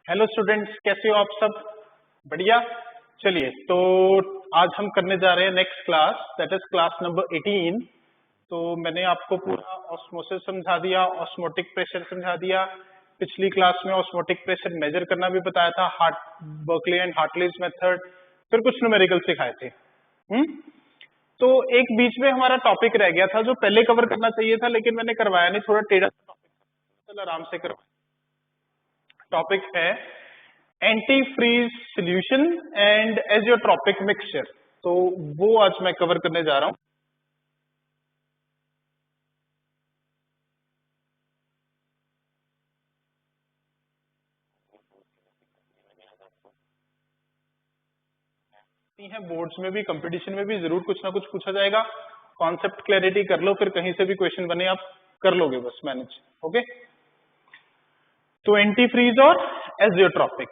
Hello students, कैसे हो आप सब? बढ़िया। चलिए, तो आज हम करने जा रहे हैं next class, that is class number 18। तो मैंने आपको पूरा ऑस्मोसिस समझा दिया, ऑस्मोटिक प्रेशर समझा दिया। पिछली क्लास में ऑस्मोटिक प्रेशर मेजर करना भी बताया था, बर्कले एंड हार्टलीज मेथड। फिर कुछ न्यूमेरिकल सिखाए थे। तो एक बीच में हमारा टॉपिक रह गया था जो पहले कवर करना चाहिए था, लेकिन मैंने करवाया नहीं, थोड़ा टेढ़ा टॉपिक, चल आराम से करवाया। टॉपिक है antifreeze solution and azeotropic mixture. तो वो आज मैं कवर करने जा रहा हूं। है बोर्ड्स में भी, कंपटीशन में भी जरूर कुछ ना कुछ पूछा जाएगा। कॉन्सेप्ट क्लैरिटी कर लो, फिर कहीं से भी क्वेश्चन बने आप कर लोगे, बस मैनेज। ओके, तो एंटी फ्रीज और एजियोट्रॉपिक,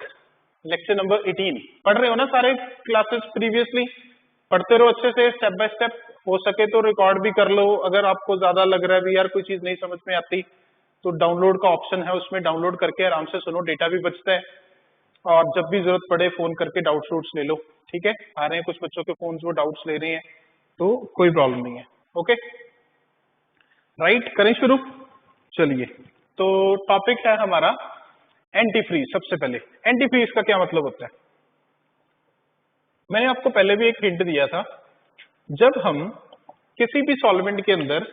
लेक्चर नंबर 18 पढ़ रहे हो ना सारे क्लासेस प्रीवियसली? पढ़ते रहो अच्छे से, स्टेप बाय स्टेप। हो सके तो रिकॉर्ड भी कर लो। अगर आपको ज्यादा लग रहा है भी यार कोई चीज नहीं समझ में आती, तो डाउनलोड का ऑप्शन है, उसमें डाउनलोड करके आराम से सुनो, डेटा भी बचता है। और जब भी जरूरत पड़े फोन करके डाउट्स वूट्स ले लो। ठीक है, आ रहे हैं कुछ बच्चों के फोन, वो डाउट्स ले रहे हैं, तो कोई प्रॉब्लम नहीं है। ओके राइट, करें शुरू। चलिए, तो टॉपिक है हमारा एंटी फ्रीज। सबसे पहले एंटी फ्रीज का क्या मतलब होता है? मैंने आपको पहले भी एक हिंट दिया था। जब हम किसी भी सॉल्वेंट के अंदर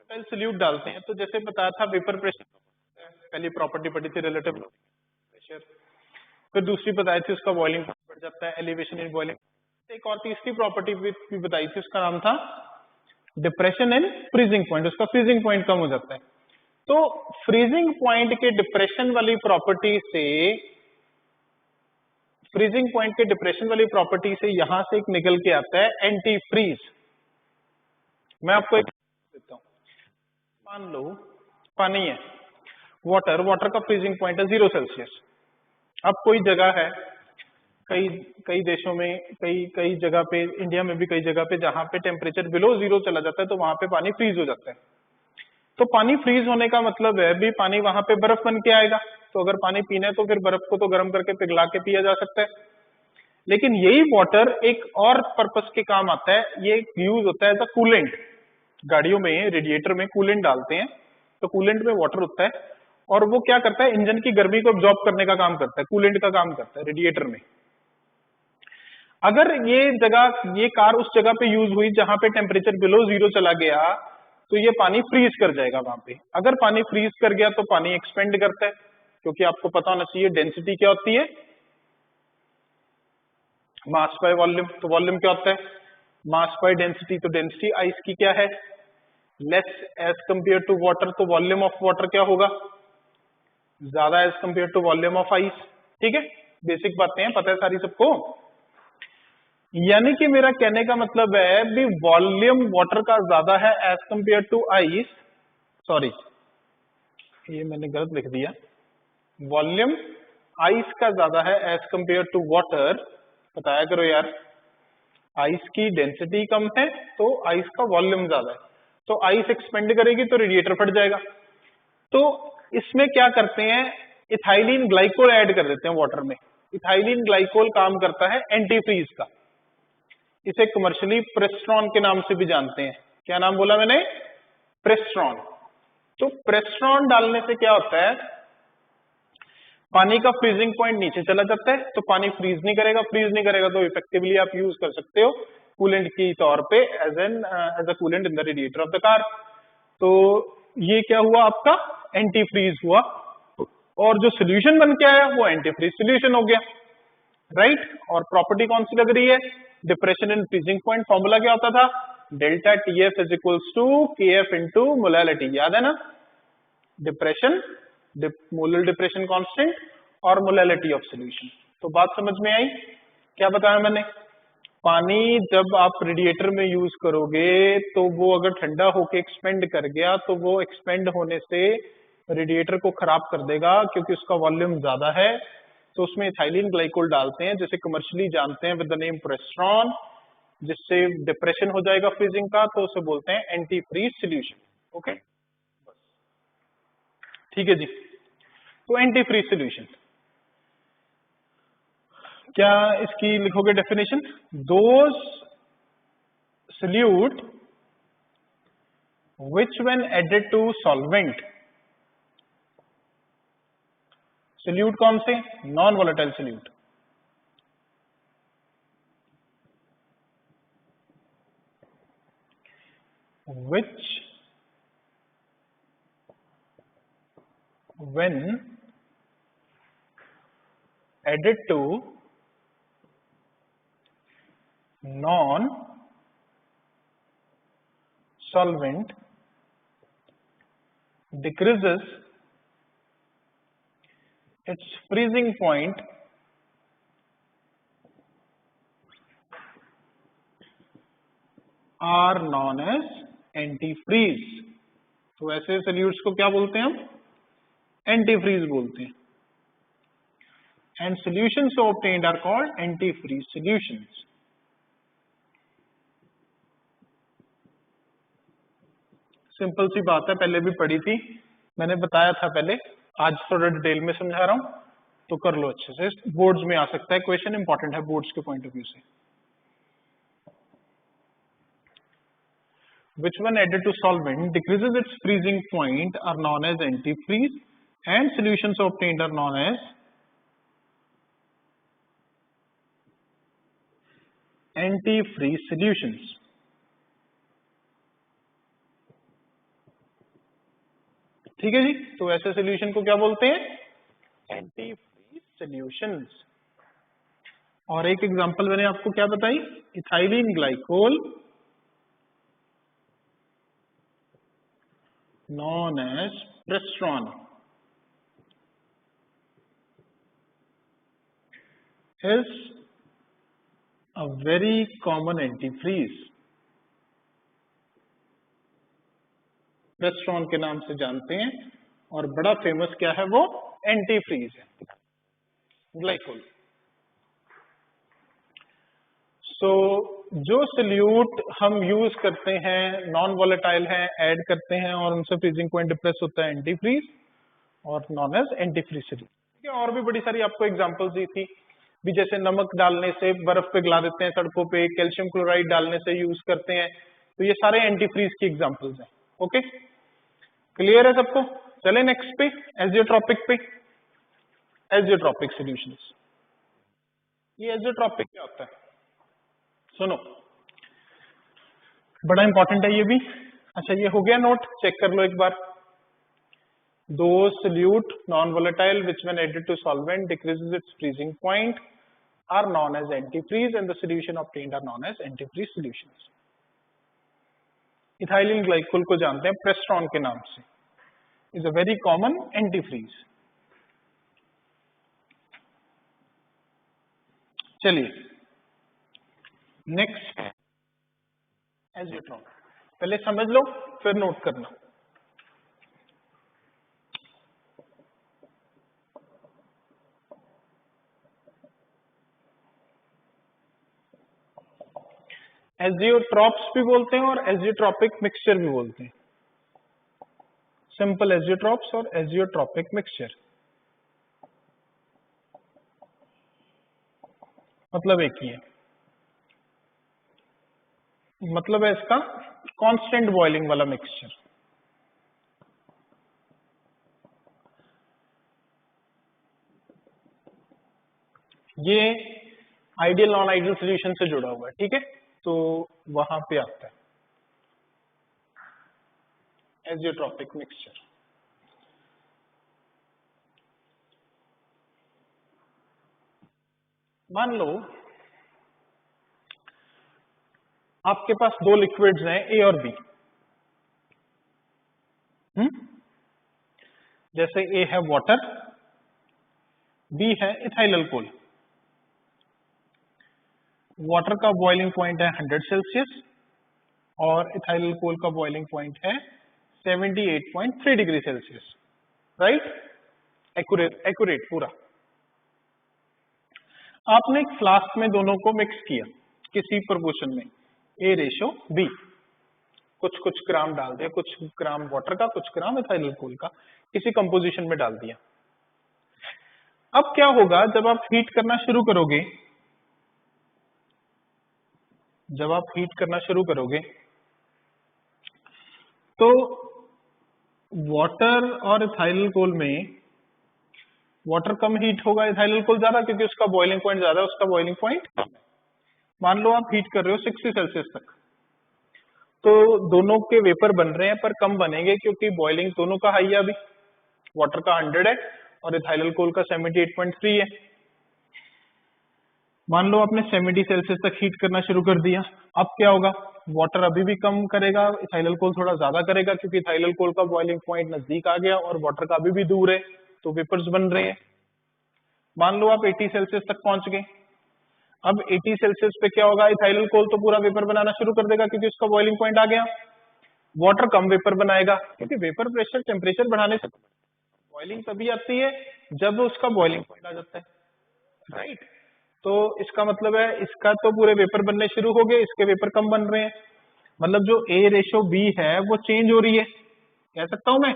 सोल्यूट डालते हैं, तो जैसे बताया था वेपर प्रेशर, पहली प्रॉपर्टी पढ़ी थी रिलेटिव प्रेशर, फिर दूसरी बताई थी उसका बॉइलिंग बढ़ जाता है, एलिवेशन इन बॉइलिंग। एक और तीसरी प्रॉपर्टी भी बताई थी, उसका नाम था डिप्रेशन इन फ्रीजिंग पॉइंट, उसका फ्रीजिंग पॉइंट कम हो जाता है। तो फ्रीजिंग पॉइंट के डिप्रेशन वाली प्रॉपर्टी से, फ्रीजिंग पॉइंट के डिप्रेशन वाली प्रॉपर्टी से यहां से एक निकल के आता है एंटी फ्रीज। मैं आपको एक देता हूं। मान लो पानी है, वाटर, वाटर का फ्रीजिंग पॉइंट है 0 सेल्सियस। अब कोई जगह है, कई कई देशों में, कई जगह पे, इंडिया में भी कई जगह पे, जहां पे टेम्परेचर बिलो 0 चला जाता है, तो वहां पे पानी फ्रीज हो जाता है। तो पानी फ्रीज होने का मतलब है भी पानी वहां पे बर्फ बन के आएगा। तो अगर पानी पीना है तो फिर बर्फ को तो गर्म करके पिघला के पिया जा सकता है। लेकिन यही वाटर एक और पर्पस के काम आता है, ये यूज होता है एज अ कूलेंट। गाड़ियों में रेडिएटर में कूलेंट डालते हैं, तो कूलेंट में वाटर होता है, और वो क्या करता है, इंजन की गर्मी को एब्जॉर्ब करने का काम करता है, कूलेंट का काम करता है रेडिएटर में। अगर ये कार उस जगह पे यूज हुई जहां पे टेम्परेचर बिलो 0 चला गया, तो ये पानी फ्रीज कर जाएगा वहां पे। अगर पानी फ्रीज कर गया तो पानी एक्सपेंड करता है, क्योंकि आपको पता होना चाहिए डेंसिटी क्या होती है, मास बाय वॉल्यूम। तो वॉल्यूम क्या होता है, मास बाय डेंसिटी। तो डेंसिटी आइस की क्या है, less as compare to water. तो वॉल्यूम ऑफ वाटर क्या होगा, ज्यादा as compare to volume of ice. ठीक है, बेसिक बातें हैं, पता है सारी सबको। यानी कि मेरा कहने का मतलब है भी वॉल्यूम वाटर का ज्यादा है as compare to ice. Sorry, ये मैंने गलत लिख दिया। वॉल्यूम आइस का ज्यादा है एज कंपेयर टू वाटर। बताया करो यार, आइस की डेंसिटी कम है तो आइस का वॉल्यूम ज्यादा है, तो आइस एक्सपेंड करेगी तो रेडिएटर फट जाएगा। तो इसमें क्या करते हैं, इथाइलिन ग्लाइकोल ऐड कर देते हैं वाटर में। इथाइलिन ग्लाइकोल काम करता है एंटी फ्रीज का। इसे कमर्शियली प्रेस्ट्रॉन के नाम से भी जानते हैं। क्या नाम बोला मैंने, प्रेस्ट्रॉन। तो प्रेस्ट्रॉन डालने से क्या होता है, पानी का फ्रीजिंग पॉइंट नीचे चला जाता है, तो पानी फ्रीज नहीं करेगा। फ्रीज नहीं करेगा तो इफेक्टिवली आप यूज कर सकते हो कूलेंट की तौर पे, as a coolant in the radiator of the car. तो ये क्या हुआ, आपका एंटी फ्रीज हुआ, और जो सोल्यूशन बन के आया वो एंटी फ्रीज सोल्यूशन हो गया। राइट, और प्रॉपर्टी कौन सी लग रही है, depression in freezing point. Formula क्या होता था, delta TF is equals to KF into molality. याद है ना, डिप्रेशन, मोलर डिप्रेशन कांस्टेंट और मोलैलिटी ऑफ सॉल्यूशन। तो बात समझ में आई? क्या बताया मैंने, पानी जब आप रेडिएटर में यूज करोगे तो वो अगर ठंडा होके एक्सपेंड कर गया, तो वो एक्सपेंड होने से रेडिएटर को खराब कर देगा, क्योंकि उसका वॉल्यूम ज्यादा है। तो उसमें इथाइलिन ग्लाइकोल डालते हैं, जिसे कमर्शियली जानते हैं विद द नेम प्रेस्ट्रॉन, जिससे डिप्रेशन हो जाएगा फ्रीजिंग का, तो उसे बोलते हैं एंटी फ्रीज सोल्यूशन। ओके, ठीक है जी। तो एंटी फ्रीज सोल्यूशन, क्या इसकी लिखोगे definition? Those solute which when added to solvent, solute कौन से? Non volatile solute, which when added to non solvent decreases its freezing point are known as antifreeze। तो ऐसे सोल्यूट्स को क्या बोलते हैं हम? एंटीफ्रीज बोलते हैं। And solutions obtained are called antifreeze solutions. Simple सी बात है, पहले भी पढ़ी थी, मैंने बताया था पहले, आज थोड़ा डिटेल में समझा रहा हूं, तो कर लो अच्छे से। बोर्ड्स में आ सकता है क्वेश्चन, इंपॉर्टेंट है बोर्ड्स के पॉइंट ऑफ व्यू से। Which when added to solvent decreases its freezing point are known as antifreeze, and solutions obtained are known as antifreeze solutions। ठीक है जी, तो ऐसे सोल्यूशन को क्या बोलते हैं? Antifreeze solutions. और एक एग्जांपल मैंने आपको क्या बताई? Ethylene glycol known as Prestron is a very common antifreeze। Prestron के नाम से जानते हैं, और बड़ा फेमस क्या है वो? एंटीफ्रीज है, ग्लाइकोल। सो जो सोल्यूट हम यूज करते हैं नॉन वोलेटाइल हैं, ऐड करते हैं और उनसे फ्रीजिंग पॉइंट डिप्रेस होता है, एंटीफ्रीज और नॉन एज एंटीफ्रीज सोल्यूट। ठीक है, और भी बड़ी सारी आपको एग्जांपल्स दी थी भी, जैसे नमक डालने से बर्फ पिघला देते हैं सड़कों पे, कैल्शियम क्लोराइड डालने से यूज करते हैं, तो ये सारे एंटीफ्रीज की एग्जांपल्स हैं। ओके, क्लियर है सबको? चले नेक्स्ट पे, एजियोट्रॉपिक पे। Azeotropic solutions. ये एजियोट्रॉपिक क्या होता है? सुनो, बड़ा इंपॉर्टेंट है ये भी। अच्छा, ये हो गया नोट, चेक कर लो एक बार। दो solute non volatile which when added to solvent decreases its freezing point are known as antifreeze, and the solution obtained are known as antifreeze solutions। Ethylene glycol को जानते हैं प्रेस्ट्रॉन के नाम से, is a very common antifreeze. चलिए next, azeotropic. पहले समझ लो फिर नोट करना। एजियोट्रॉप्स भी बोलते हैं और एजियोट्रॉपिक मिक्सचर भी बोलते हैं। सिंपल एजियोट्रॉप्स और एजियोट्रॉपिक मिक्सचर मतलब एक ही है। मतलब है इसका कांस्टेंट बॉइलिंग वाला मिक्सचर। ये आइडियल नॉन आइडियल सॉल्यूशन से जुड़ा हुआ है, ठीक है, तो वहां पे आता है एजियोट्रॉपिक मिक्सचर। मान लो आपके पास दो लिक्विड्स हैं, ए और बी। जैसे ए है वाटर, बी है इथाइल अल्कोहल। वाटर का बॉइलिंग पॉइंट है 100 सेल्सियस और इथाइल अल्कोहल का बॉइलिंग पॉइंट है 78.3 डिग्री सेल्सियस। राइट, एक्यूरेट पूरा। आपने एक फ्लास्क में दोनों को मिक्स किया किसी प्रपोर्शन में, ए रेशो बी, कुछ कुछ ग्राम डाल दिया, कुछ ग्राम वाटर का, कुछ ग्राम इथाइल अल्कोहल का, किसी कंपोजिशन में डाल दिया। अब क्या होगा जब आप हीट करना शुरू करोगे, जब आप हीट करना शुरू करोगे तो वाटर और इथाइल कोल में वाटर कम हीट होगा, इथाइल कोल ज्यादा, क्योंकि उसका बॉइलिंग पॉइंट ज्यादा है, उसका बॉइलिंग पॉइंट कम है। मान लो आप हीट कर रहे हो 60 सेल्सियस तक, तो दोनों के वेपर बन रहे हैं पर कम बनेंगे क्योंकि बॉइलिंग दोनों का हाई है। अभी वाटर का 100 है और इथाइल कोल का 78.3 है। मान लो आपने 70 सेल्सियस तक हीट करना शुरू कर दिया, अब क्या होगा, वाटर अभी भी कम करेगा, इथाइल कोल थोड़ा ज्यादा करेगा क्योंकि इथाइल कोल का बॉइलिंग पॉइंट नजदीक आ गया और वाटर का अभी भी दूर है, तो वेपर्स बन रहे हैं। मान लो आप 80 सेल्सियस तक पहुंच गए, अब 80 सेल्सियस पे क्या होगा, इथाइल कोल तो पूरा वेपर बनाना शुरू कर देगा क्योंकि उसका बॉइलिंग पॉइंट आ गया। वाटर कम वेपर बनाएगा क्योंकि वेपर प्रेशर टेम्परेचर बढ़ाने से बॉइलिंग तभी आती है जब उसका बॉइलिंग पॉइंट आ जाता है, राइट। तो इसका मतलब है इसका तो पूरे वेपर बनने शुरू हो गए, इसके वेपर कम बन रहे हैं, मतलब जो A रेशो B है वो चेंज हो रही है, कह सकता हूं मैं।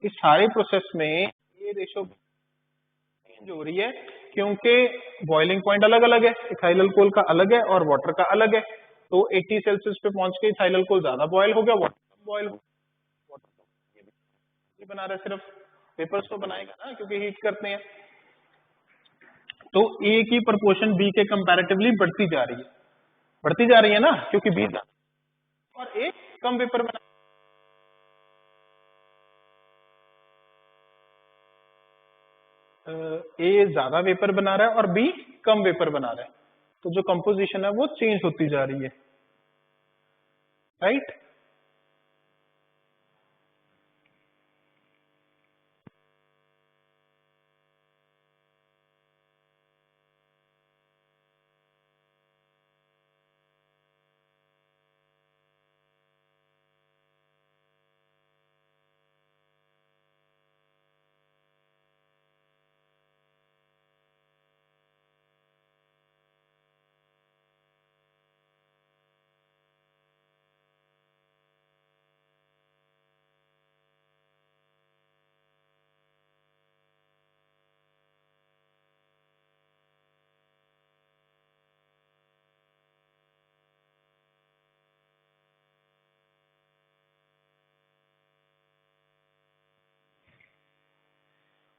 इस सारे प्रोसेस में A रेशो B चेंज हो रही है क्योंकि बॉइलिंग पॉइंट अलग अलग है, इथाइल कोल का अलग है और वाटर का अलग है। तो 80 सेल्सियस पे पहुंच के इथाइल कोल ज्यादा बॉयल हो गया, वाटर कम बॉयल हो, वाटर ये बना रहा है, सिर्फ वेपर्स तो बनाएगा ना क्योंकि हीट करते हैं। तो A की प्रोपोर्शन B के कंपैरेटिवली बढ़ती जा रही है, बढ़ती जा रही है ना, क्योंकि B ज्यादा और A कम वेपर बना। A ज्यादा वेपर बना रहा है और B कम वेपर बना रहा है, तो जो कंपोजिशन है वो चेंज होती जा रही है, right.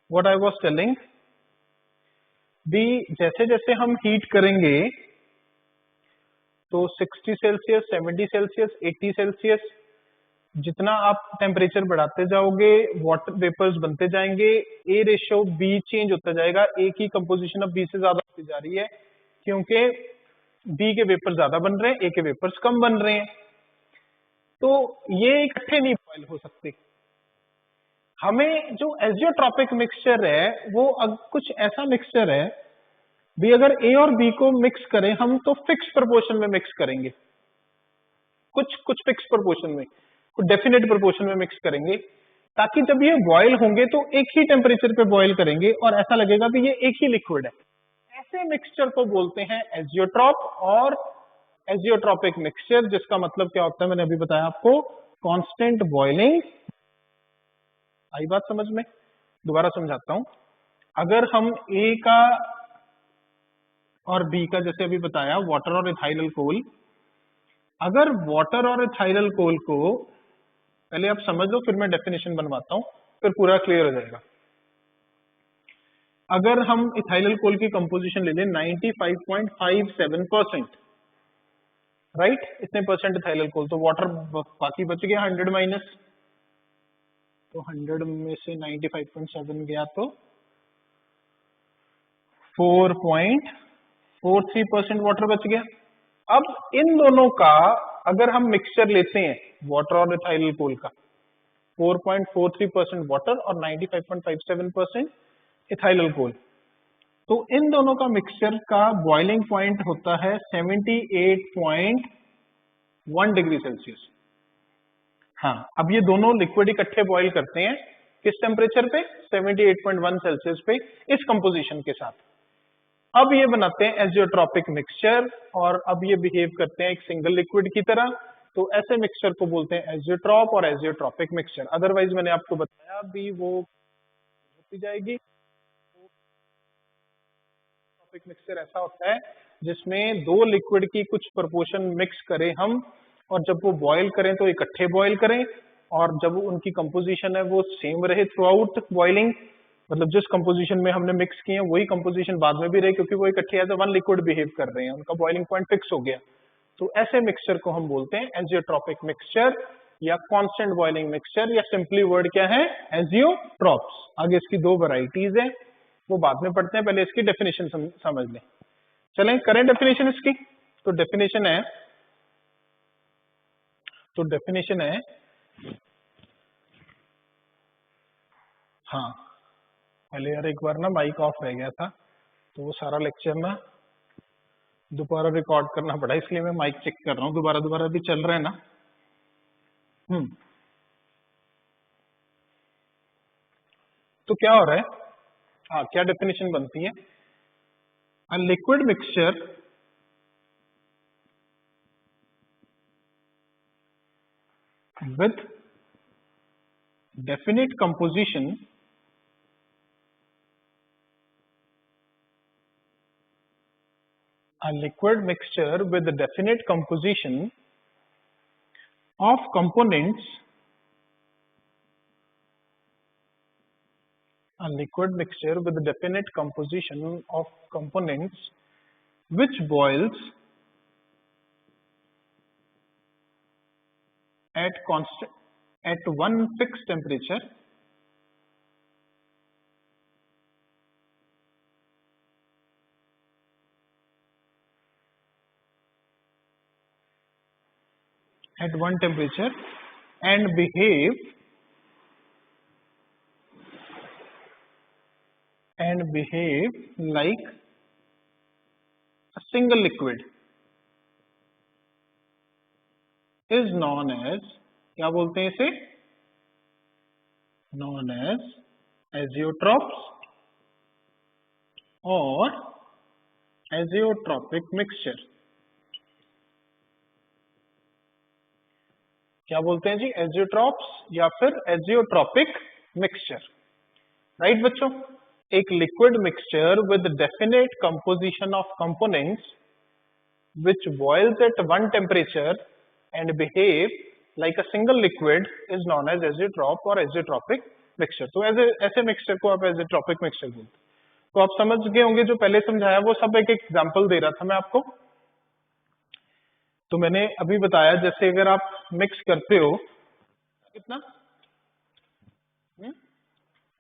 What I was telling, B जैसे जैसे हम हीट करेंगे तो 60 सेल्सियस, 70 सेल्सियस, 80 सेल्सियस, जितना आप टेम्परेचर बढ़ाते जाओगे वाटर वेपर्स बनते जाएंगे, A रेशो B चेंज होता जाएगा, A की कंपोजिशन अब B से ज्यादा होती जा रही है क्योंकि B के वेपर ज्यादा बन रहे हैं, A के वेपर्स कम बन रहे हैं। तो ये इकट्ठे नहीं बॉयल हो सकते। हमें जो एजियोट्रॉपिक मिक्सचर है वो कुछ ऐसा मिक्सचर है भी, अगर A और B को मिक्स करें हम तो फिक्स प्रोपोर्शन में मिक्स करेंगे, कुछ कुछ फिक्स प्रोपोर्शन में, कुछ डेफिनेट प्रोपोर्शन में मिक्स करेंगे, ताकि जब ये बॉयल होंगे तो एक ही टेम्परेचर पे बॉयल करेंगे और ऐसा लगेगा कि ये एक ही लिक्विड है। ऐसे मिक्सचर को बोलते हैं एजियोट्रॉप और एजियोट्रॉपिक मिक्सचर, जिसका मतलब क्या होता है मैंने अभी बताया आपको, कांस्टेंट बॉइलिंग। आई बात समझ में? दोबारा समझाता हूं। अगर हम A का और B का जैसे अभी बताया, वाटर और इथाइल कोल, अगर वाटर और इथाइल कोल को पहले आप समझ लो फिर मैं डेफिनेशन बनवाता हूं, फिर पूरा क्लियर हो जाएगा। अगर हम इथाइल कोल की कंपोजिशन ले लें 95.57%, राइट, इतने परसेंट इथाइल कोल, तो वाटर बाकी बच गया 100 माइनस, तो 100 में से 95.7 गया तो 4.43% वाटर बच गया। अब इन दोनों का अगर हम मिक्सचर लेते हैं वाटर और इथाइल कोल का, 4.43% वाटर और 95.57% इथाइल कोल, तो इन दोनों का मिक्सचर का बॉइलिंग पॉइंट होता है 78.1 डिग्री सेल्सियस। हाँ, अब ये दोनों लिक्विड इकट्ठे बॉईल करते हैं किस टेम्परेचर पे, 78.1 सेल्सियस पे, इस कंपोजिशन के साथ। अब ये बनाते हैं एजियोट्रॉपिक मिक्सचर और अब ये बिहेव करते हैं एक सिंगल लिक्विड की तरह, तो ऐसे मिक्सचर को बोलते हैं एजियोट्रॉप और एजियोट्रॉपिक मिक्सचर। अदरवाइज मैंने आपको बताया भी वो होती जाएगी। एजियोट्रॉपिक मिक्सचर ऐसा होता है जिसमें दो लिक्विड की कुछ प्रोपोर्शन मिक्स करें हम, और जब वो बॉयल करें तो इकट्ठे बॉयल करें, और जब उनकी कंपोजिशन है वो सेम रहे थ्रू आउट बॉइलिंग, मतलब जिस कंपोजिशन में हमने मिक्स किए हैं वही कंपोजिशन बाद में भी रहे, क्योंकि वो इकट्ठे as a one liquid behave कर रहे हैं, उनका बॉइलिंग पॉइंट फिक्स हो गया। तो ऐसे मिक्सचर को हम बोलते हैं एजियोट्रॉपिक मिक्सचर या कांस्टेंट बॉइलिंग मिक्सचर, या सिंपली वर्ड क्या है, एजियोट्रॉप्स। आगे इसकी दो वैरायटीज हैं, वो बाद में पढ़ते हैं, पहले इसकी डेफिनेशन समझ लें। चलें करें डेफिनेशन इसकी। तो डेफिनेशन है हाँ, पहले यार एक बार ना माइक ऑफ रह गया था, तो वो सारा लेक्चर ना दोबारा रिकॉर्ड करना पड़ा, इसलिए मैं माइक चेक कर रहा हूँ, दोबारा भी चल रहा है ना। तो क्या हो रहा है, हाँ क्या डेफिनेशन बनती है, अ liquid mixture with definite composition a liquid mixture with a definite composition of components, a liquid mixture with a definite composition of components which boils at constant at one fixed temperature and behave like a single liquid is known as, क्या बोलते हैं इसे, known as azeotrophs और azeotropic mixture। क्या बोलते हैं जी, azeotropes या फिर एजियोट्रॉपिक मिक्सचर। राइट बच्चों, एक liquid mixture with definite composition of components which boils at one temperature and behave like a single liquid is known as azeotrop or azeotropic mixture। तो ऐसे mixture को आप azeotropic mixture बोलते हैं। तो आप समझ गए होंगे, जो पहले समझाया वो सब एक एग्जांपल दे रहा था मैं आपको। तो मैंने अभी बताया, जैसे अगर आप मिक्स करते हो कितना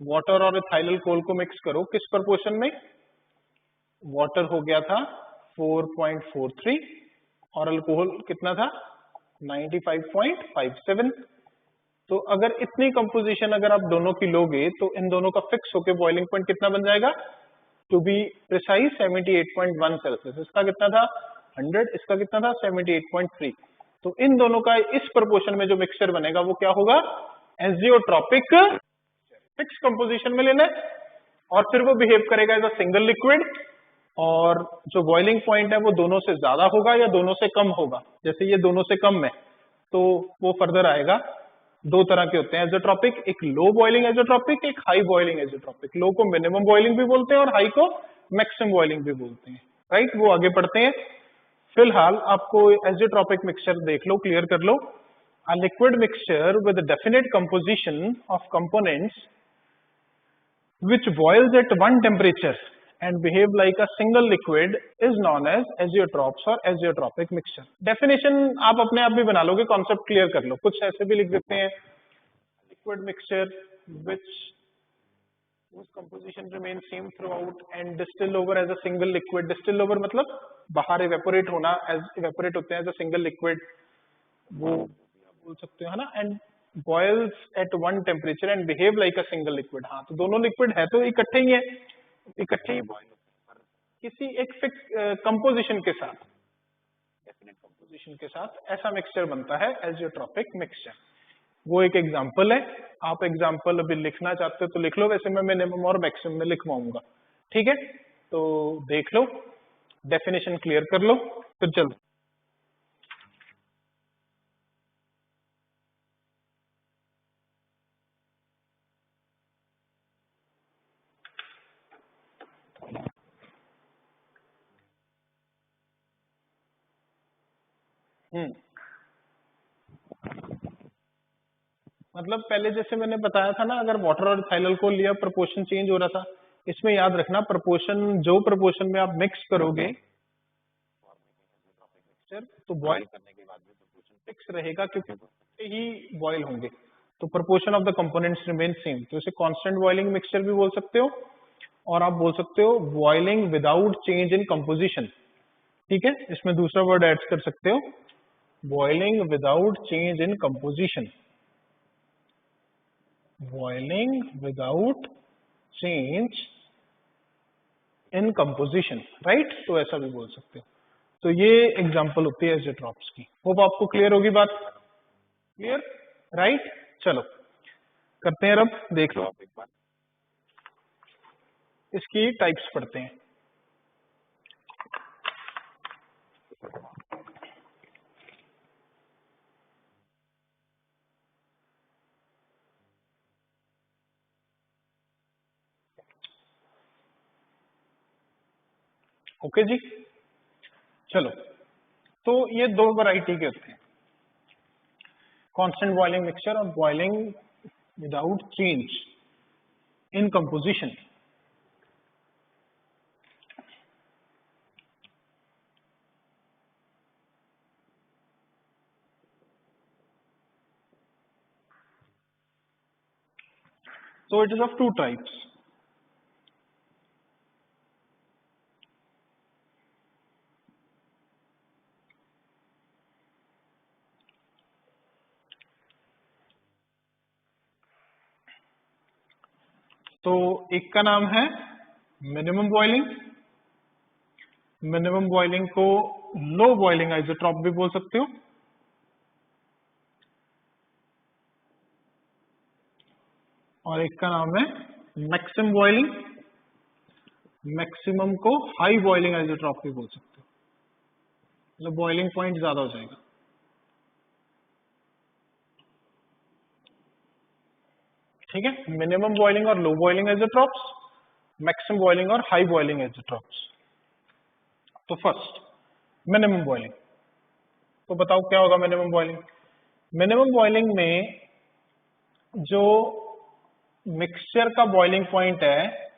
वाटर और इथाइल कोल को मिक्स करो, किस प्रोपोर्शन में, वाटर हो गया था 4.43 और अल्कोहल कितना था 95.57। तो अगर इतनी कंपोजिशन अगर आप दोनों की लोगे तो इन दोनों का फिक्स होके बॉइलिंग पॉइंट कितना बन जाएगा, टू बी प्रिसाइज 78.1 सेल्सियस। इसका कितना था 100, इसका कितना था 78.3। तो इन दोनों का इस प्रोपोर्शन में जो मिक्सचर बनेगा वो क्या होगा, एजियोट्रॉपिक, फिक्स कंपोजिशन में लेना है, और फिर वो बिहेव करेगा एज अ सिंगल लिक्विड, और जो बॉइलिंग पॉइंट है वो दोनों से ज्यादा होगा या दोनों से कम होगा। जैसे ये दोनों से कम है तो वो फर्दर आएगा। दो तरह के होते हैं एजियोट्रॉपिक, एक लो बॉइलिंग एजियोट्रॉपिक, एक हाई बॉइलिंग एजियोट्रॉपिक। लो को मिनिमम बॉइलिंग भी बोलते हैं और हाई को मैक्सिमम बॉइलिंग भी बोलते हैं। राइट, वो आगे पढ़ते हैं। फिलहाल आपको एजियोट्रॉपिक मिक्सचर देख लो, क्लियर कर लो। A liquid mixture with definite composition of components which boils at one temperature and behave like a single liquid is known as azeotrophs or azeotropic mixture। Definition आप अपने आप भी बना लोगे, कॉन्सेप्ट क्लियर कर लो। कुछ ऐसे भी लिख देते हैं, liquid mixture which whose composition remains same throughout and distill over as a single liquid। distill over मतलब बाहर evaporate होना, as evaporate होते हैं as a single liquid, वो आप बोल सकते हो, है ना। And boils at one temperature and behave like a single liquid। हाँ, तो दोनों लिक्विड है तो इकट्ठे ही है, इकट्ठे ही बॉयल होते हैं किसी एक फिक्स कंपोजिशन के साथ, डेफिनेट कंपोजिशन के साथ। ऐसा मिक्सचर बनता है एजियोट्रॉपिक मिक्सचर। वो एक एग्जांपल है। आप एग्जांपल अभी लिखना चाहते हो तो लिख लो, वैसे मैं मिनिमम और मैक्सिमम में लिखवाऊंगा। ठीक है, तो देख लो, डेफिनेशन क्लियर कर लो, फिर चलो। मतलब पहले जैसे मैंने बताया था ना, अगर वाटर और इथाइल अल्कोहल लिया प्रोपोर्शन चेंज हो रहा था, इसमें याद रखना प्रोपोर्शन, जो प्रोपोर्शन में आप मिक्स करोगे तो बॉईल करने के बाद भी प्रोपोर्शन फिक्स रहेगा, क्योंकि ही बॉईल होंगे, तो proportion of the components remain same. तो इसे कांस्टेंट बॉइलिंग मिक्सचर भी बोल सकते हो, और आप बोल सकते हो boiling without change in composition. ठीक है, इसमें दूसरा वर्ड ऐड कर सकते हो, boiling without change in composition, boiling without change in composition, right. तो ऐसा भी बोल सकते हो। तो ये एग्जांपल होती है एज़ोट्रॉप्स की। होप आपको क्लियर होगी बात, क्लियर, राइट। चलो करते हैं, अब देख लो आप एक बार, इसकी टाइप्स पढ़ते हैं। ओके जी, चलो। तो ये दो वैरायटी के होते हैं, कांस्टेंट बॉइलिंग मिक्सचर और boiling without change in composition. So it is of two types. तो एक का नाम है मिनिमम बॉइलिंग, मिनिमम बॉइलिंग को लो बॉइलिंग आइसोट्रॉप भी बोल सकते हो, और एक का नाम है मैक्सिमम बॉइलिंग, मैक्सिमम को हाई बॉइलिंग आइसोट्रॉप भी बोल सकते हो, मतलब बॉइलिंग पॉइंट ज्यादा हो जाएगा। ठीक है, मिनिमम बॉइलिंग और लो बॉइलिंग आइसोट्रॉप्स, मैक्सिमम बॉइलिंग और हाई बॉइलिंग आइसोट्रॉप्स। तो फर्स्ट मिनिमम बॉइलिंग, तो बताओ क्या होगा मिनिमम बॉइलिंग। मिनिमम बॉइलिंग में जो मिक्सचर का बॉइलिंग पॉइंट है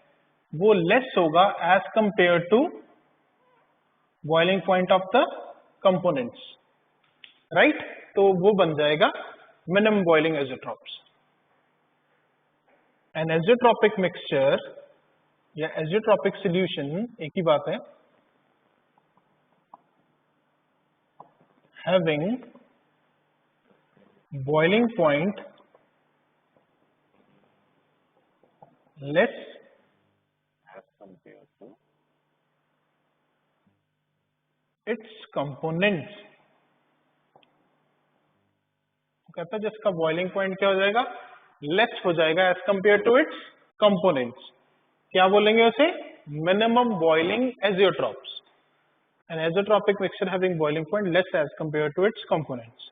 वो लेस होगा as compare to boiling point of the components, right. तो वो बन जाएगा minimum boiling azeotropes. An azeotropic mixture या एज़ोट्रॉपिक सॉल्यूशन एक ही बात है, having boiling point less as compared to its components। कहता है जिसका बॉइलिंग पॉइंट क्या हो जाएगा, लेस हो जाएगा as compare to its components. क्या बोलेंगे उसे, minimum boiling azeotropes. An azeotropic mixture having boiling point less as compared to its components,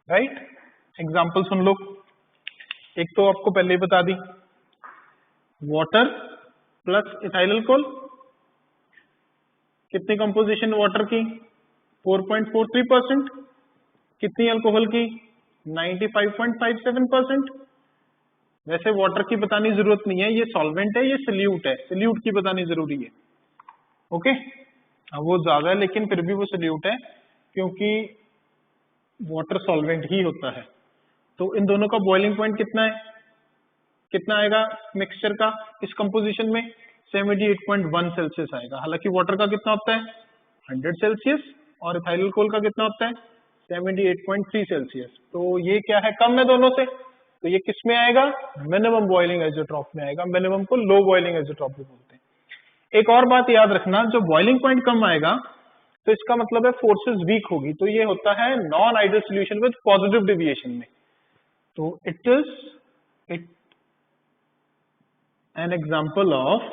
right? Example सुन लो, एक तो आपको पहले ही बता दी, वाटर प्लस इथाइल अल्कोहल, कितनी कंपोजिशन वाटर की 4.43%, कितनी अल्कोहल की 95.57%। वैसे वाटर की बतानी जरूरत नहीं है, ये सॉल्वेंट है, ये सल्यूट है, सल्यूट की बतानी जरूरी है। ओके, वो ज्यादा है लेकिन फिर भी वो सल्यूट है, क्योंकि वाटर सॉल्वेंट ही होता है। तो इन दोनों का बॉइलिंग पॉइंट कितना है, कितना आएगा मिक्सचर का इस कंपोजिशन में, 78.1 सेल्सियस आएगा। हालांकि वाटर का कितना होता है 100 सेल्सियस, और इथाइल अल्कोहल का कितना होता है 78.3 सेल्सियस। तो ये क्या है, कम है दोनों से, तो ये किस में आएगा, मिनिमम बॉइलिंग आइसोट्रॉप में आएगा। मिनिमम को लो बॉइलिंग आइसोट्रॉप भी बोलते हैं। एक और बात याद रखना, जो बॉइलिंग पॉइंट कम आएगा तो इसका मतलब है फोर्सेस वीक होगी, तो ये होता है non ideal solution with positive deviation में। तो इट एन एग्जांपल ऑफ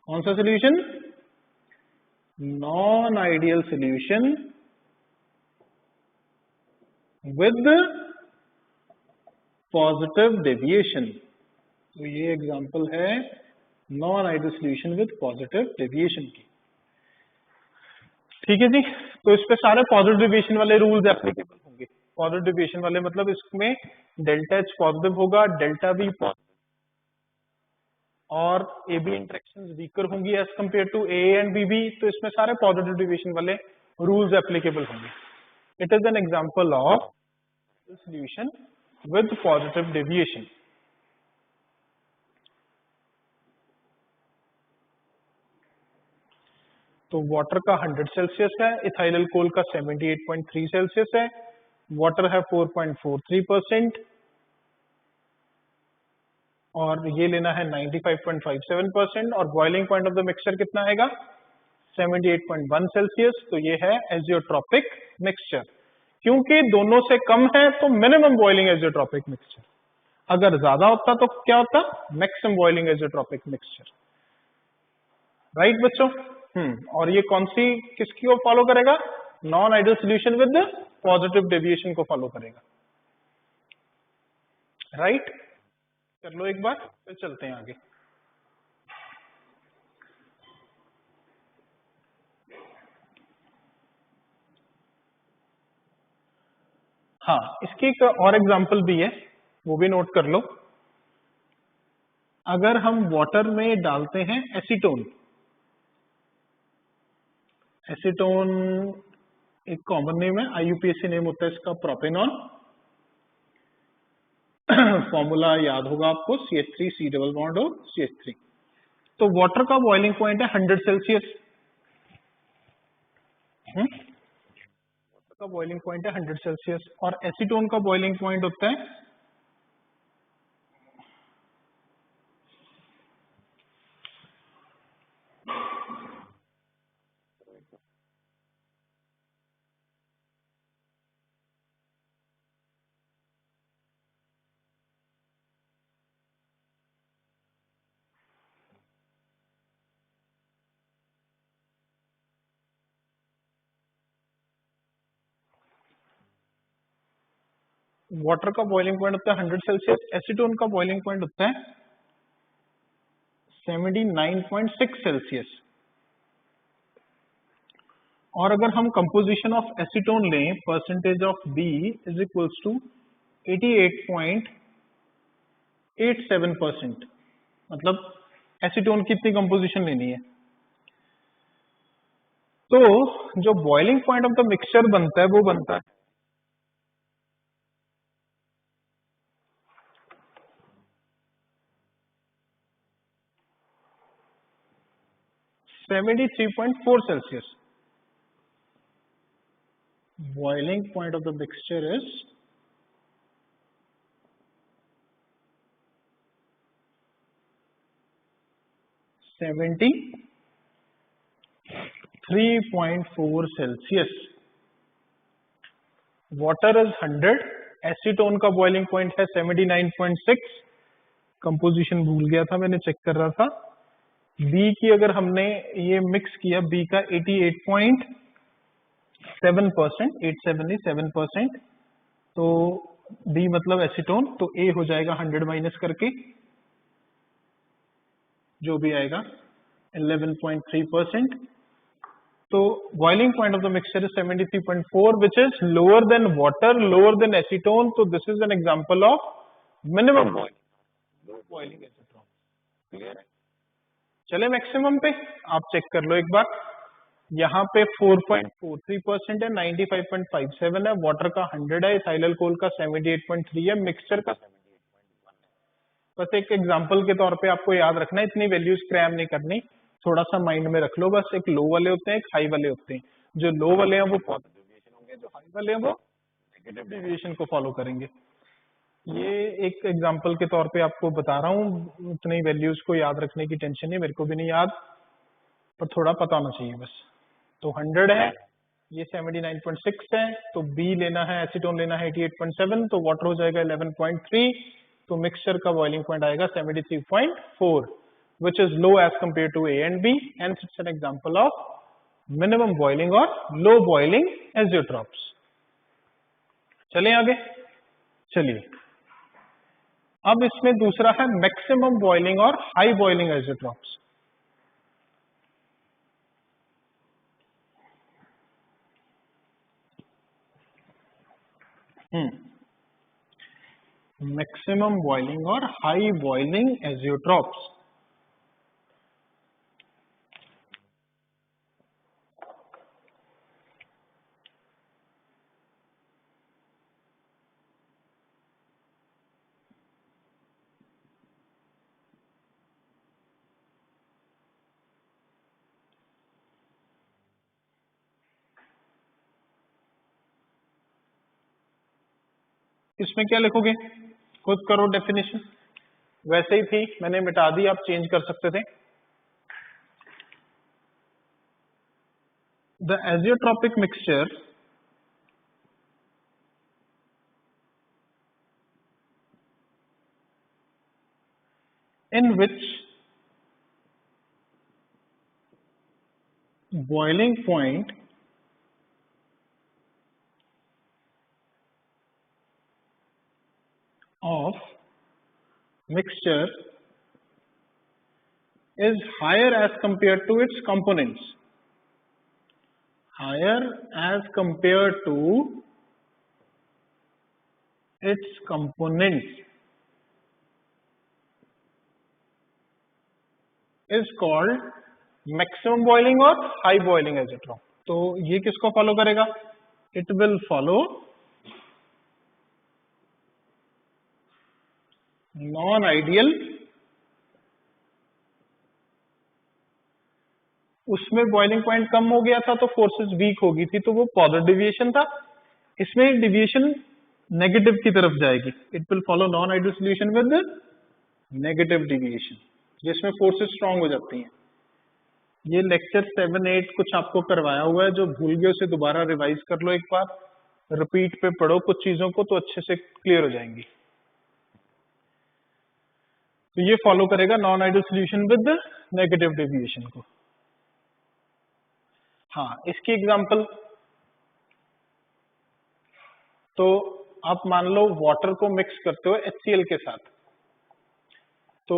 कौन सा solution, non ideal solution with positive deviation. तो ये एग्जांपल है non ideal solution with positive deviation की। ठीक है जी। तो इस पे सारे पॉजिटिव डेविएशन वाले रूल्स एप्लीकेबल होंगे। पॉजिटिव डेविएशन वाले मतलब इसमें डेल्टा एच पॉजिटिव होगा, डेल्टा वी पॉजिटिव, और ए बी इंटरेक्शंस वीकर होंगी as compare to A and B B, तो इसमें सारे पॉजिटिव डेविएशन वाले रूल्स एप्लीकेबल होंगे। It is an example of solution with positive deviation. तो वाटर का 100 सेल्सियस है, इथाइल अल्कोहल का 78.3 सेल्सियस है, वाटर है 4.43% और ये लेना है 95.57%, और boiling point of the mixture कितना आएगा 78.1 सेल्सियस। तो ये है एजियोट्रॉपिक मिक्सचर। क्योंकि दोनों से कम है तो मिनिमम बॉइलिंग एजियोट्रॉपिक मिक्सचर, अगर ज्यादा होता तो क्या होता maximum boiling azeotropic mixture. Right बच्चों? और ये कौन सी किसकी को फॉलो करेगा, non ideal solution with positive deviation को फॉलो करेगा। राइट? कर लो एक बार, फिर चलते हैं आगे। हाँ, इसकी एक और एग्जांपल भी है, वो भी नोट कर लो। अगर हम वाटर में डालते हैं एसीटोन, एसीटोन एक कॉमन नेम है, आईयूपीएसी नेम होता है इसका प्रोपेनॉन। फॉर्मूला याद होगा आपको, CH3 C डबल बॉन्ड और CH3। तो वाटर का बॉइलिंग पॉइंट है 100 सेल्सियस। वाटर का बॉइलिंग पॉइंट है 100 सेल्सियस और एसीटोन का बॉइलिंग पॉइंट होता है 100 सेल्सियस, एसीटोन का बॉइलिंग पॉइंट होता है 79.6 सेल्सियस। और अगर हम कंपोजिशन ऑफ एसीटोन लें, percentage of B is equals to 88.87%। मतलब एसीटोन की इतनी कंपोजिशन लेनी है, तो जो boiling point of the mixture बनता है वो बनता है 73.4 Celsius. Boiling point of the mixture is 73.4 Celsius. Water is 100, acetone का बॉइलिंग पॉइंट है 79.6। कंपोजिशन भूल गया था, मैंने चेक कर रहा था। बी की अगर हमने ये मिक्स किया, बी का 88.7%, 87% तो बी मतलब एसीटोन, तो ए हो जाएगा 100 माइनस करके, जो भी आएगा 11.3%। तो boiling point of the mixture is 73.4 which is lower than water, lower than acetone. तो this is an example of minimum boiling acetone. Clear है? चले मैक्सिमम पे, आप चेक कर लो एक बार। यहाँ पे 4.43% है, 95.57 है, वाटर का 100 है, इथाइल अल्कोहल का 78.3 है, मिक्सचर का 78.1 है। बस एक एग्जांपल के तौर पे आपको याद रखना है, इतनी वैल्यूज क्रैम नहीं करनी, थोड़ा सा माइंड में रख लो बस। एक लो वाले होते हैं, एक हाई वाले होते हैं। जो लो वाले हैं वो पॉजिटिव डेविएशन होंगे, जो हाई वाले हैं वो नेगेटिव डेविएशन को फॉलो करेंगे। ये एक एग्जांपल के तौर पे आपको बता रहा हूँ, उतनी वैल्यूज को याद रखने की टेंशन नहीं, मेरे को भी नहीं याद, पर थोड़ा पता होना चाहिए बस। तो 100 है, ये 79.6 है, तो बी लेना है, एसीटोन लेना है 88.7, तो वाटर हो जाएगा 11.3, तो मिक्सचर का बॉइलिंग पॉइंट आएगा 73.4, which is low as compared to A and B, hence it's an example of minimum boiling or low boiling azeotrophs। चलिए आगे, चलिए अब इसमें दूसरा है मैक्सिमम बॉइलिंग और high boiling azeotropes. Maximum boiling और हाई बॉइलिंग एजियोट्रॉप्स। इसमें क्या लिखोगे, खुद करो डेफिनेशन, वैसे ही थी मैंने मिटा दी, आप चेंज कर सकते थे। The azeotropic mixture in which boiling point of mixture is higher as compared to its components, higher as compared to its components is called maximum boiling or high boiling azeotrope. तो ये किसको follow करेगा, it will follow non ideal, उसमें boiling point कम हो गया था तो forces week हो गई थी, तो वो पॉजिटिव डिविएशन था, इसमें डिविएशन नेगेटिव की तरफ जाएगी, it will follow non ideal solution with negative deviation, जिसमें फोर्सेस स्ट्रांग हो जाती हैं। ये लेक्चर 7-8 कुछ आपको करवाया हुआ है, जो भूल गए उसे दोबारा रिवाइज कर लो, एक बार रिपीट पे पढ़ो कुछ चीजों को तो अच्छे से क्लियर हो जाएंगी। तो ये फॉलो करेगा non ideal solution with negative deviation को। हाँ, इसकी एग्जांपल, तो आप मान लो वाटर को मिक्स करते हो HCl के साथ, तो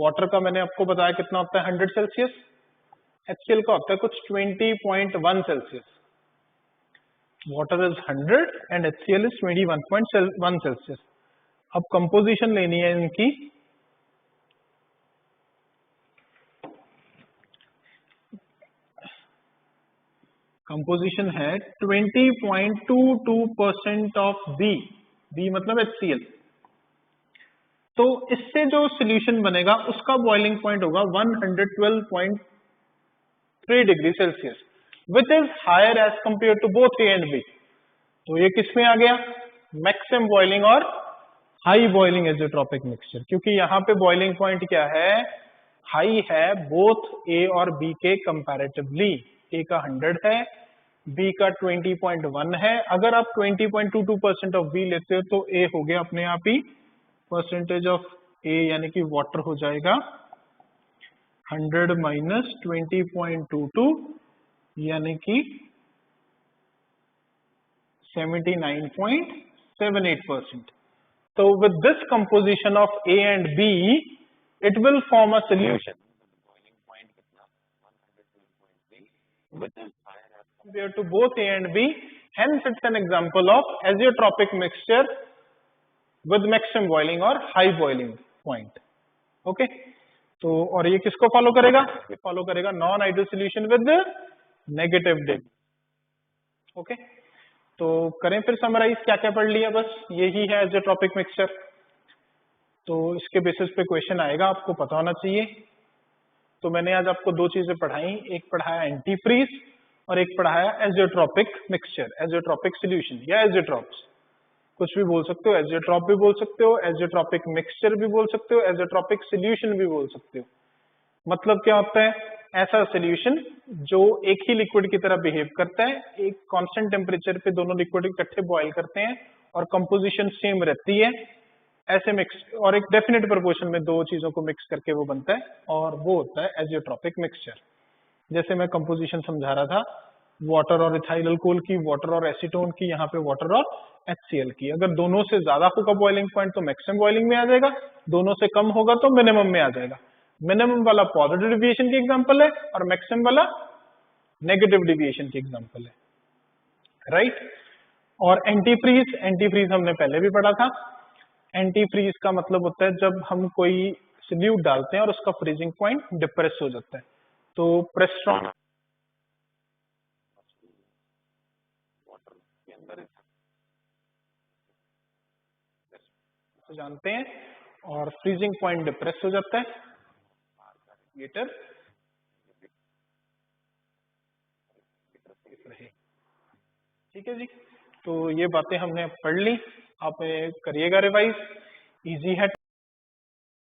वाटर का मैंने आपको बताया कितना होता है 100 सेल्सियस, HCl का होता है कुछ 20.1 Celsius. Water is 100 and HCl is 21.1 Celsius. अब कंपोजिशन लेनी है इनकी, कंपोजिशन है 20.22% ऑफ बी मतलब HCl। तो इससे जो सॉल्यूशन बनेगा उसका बॉइलिंग पॉइंट होगा 112.3 degree Celsius, which is higher as compare to both A and B. तो ये किसमें आ गया, मैक्सिमम बॉइलिंग और हाई बॉइलिंग एजियोट्रॉपिक मिक्सचर, क्योंकि यहाँ पे बॉइलिंग पॉइंट क्या है, हाई है बोथ ए और बी के कंपैरेटिवली। ए का 100 है, बी का 20.1 है। अगर आप 20.22% ऑफ बी लेते हो तो ए हो गया अपने आप ही परसेंटेज ऑफ ए, यानी कि वाटर हो जाएगा 100 माइनस 20.22 यानी कि 79.78%। So with this composition of A and B, it will form a solution. Which is higher as compared to both A and B. Hence, it's an example of azeotropic mixture with maximum boiling or high boiling point. Okay? तो और ये किसको follow करेगा, ये follow करेगा non ideal solution with negative div. Okay, तो करें फिर समराइज, क्या क्या पढ़ लिया, बस यही है एजियोट्रॉपिक मिक्सचर। तो इसके बेसिस पे क्वेश्चन आएगा, आपको पता होना चाहिए। तो मैंने आज आपको दो चीजें पढ़ाई, एक पढ़ाया एंटी फ्रीज और एक पढ़ाया एजियोट्रॉपिक मिक्सचर, एजियोट्रॉपिक सॉल्यूशन या एजियोट्रॉप्स, कुछ भी बोल सकते हो, एजियोट्रॉप भी बोल सकते हो, एजियोट्रॉपिक मिक्सचर भी बोल सकते हो, एजियोट्रॉपिक सॉल्यूशन भी बोल सकते हो। मतलब क्या होता है, ऐसा सॉल्यूशन जो एक ही लिक्विड की तरह बिहेव करता है, एक कांस्टेंट टेम्परेचर पे दोनों लिक्विड इकट्ठे बॉईल करते हैं और कंपोजिशन सेम रहती है, ऐसे मिक्स और एक डेफिनेट प्रोपोर्शन में दो चीजों को मिक्स करके वो बनता है, और वो होता है एजियोट्रॉपिक मिक्सचर। जैसे मैं कंपोजिशन समझा रहा था वाटर और इथाइल अल्कोहल की, वाटर और एसीटोन की, यहाँ पे वाटर और HCl की। अगर दोनों से ज्यादा होगा बॉइलिंग पॉइंट तो मैक्सिमम बॉइलिंग में आ जाएगा, दोनों से कम होगा तो मिनिमम में आ जाएगा। मिनिमम वाला पॉजिटिव डिविएशन की एग्जांपल है और मैक्सिमम वाला नेगेटिव डिविएशन की एग्जांपल है, राइट? और एंटी फ्रीज हमने पहले भी पढ़ा था। एंटी फ्रीज का मतलब होता है जब हम कोई सॉल्यूट डालते हैं और उसका फ्रीजिंग पॉइंट डिप्रेस हो जाता है, तो प्रेस्ट्रॉन जानते हैं, और फ्रीजिंग पॉइंट डिप्रेस हो जाता है हीटर रहे। ठीक है जी, तो ये बातें हमने पढ़ ली, आप करिएगा रिवाइज, इजी है।